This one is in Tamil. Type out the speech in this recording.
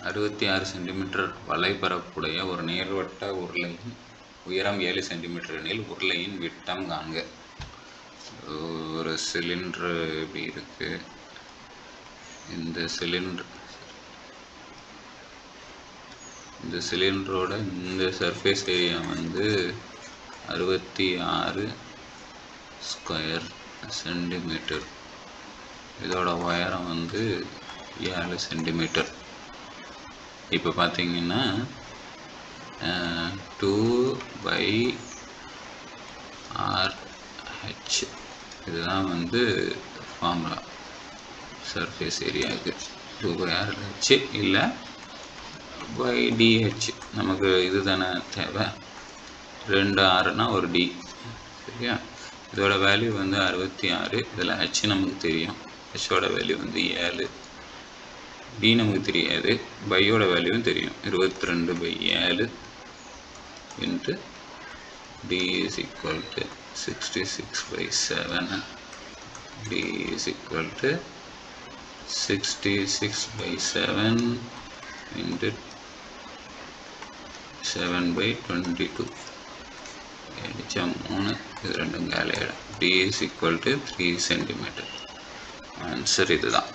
66 சென்டிமீட்டர் வலைப்பரப்புடைய ஒரு நேர்வட்ட உருளையின் உயரம் 7 சென்டிமீட்டர் எனில் உருளையின் விட்டம் காண்க. ஒரு சிலிண்டர் இப்படி இருக்கு. இந்த சிலிண்டரோட இந்த சர்ஃபேஸ் ஏரியா வந்து 66 ஸ்கொயர் சென்டிமீட்டர். இதோட உயரம் வந்து 7 சென்டிமீட்டர். இப்போ பார்த்தீங்கன்னா 2/RH இதுதான் வந்து ஃபார்முலா சர்ஃபேஸ் ஏரியாவுக்கு. 2/RH இல்லை DH. நமக்கு இது தானே தேவை. 2R ஒரு D. சரியா? இதோட வேல்யூ வந்து 66. இதில் H நமக்கு தெரியும். Hோட வேல்யூ வந்து 7. D நமக்கு தெரியாது. பையோட வேல்யூவும் தெரியும். 22/7 into D is equal to 66/7. D is equal to 66/7 into 7/22. அடிச்சா 3, இது ரெண்டும் காலியாயிடும். D is equal to 3 centimetre. Answer இதுதான்.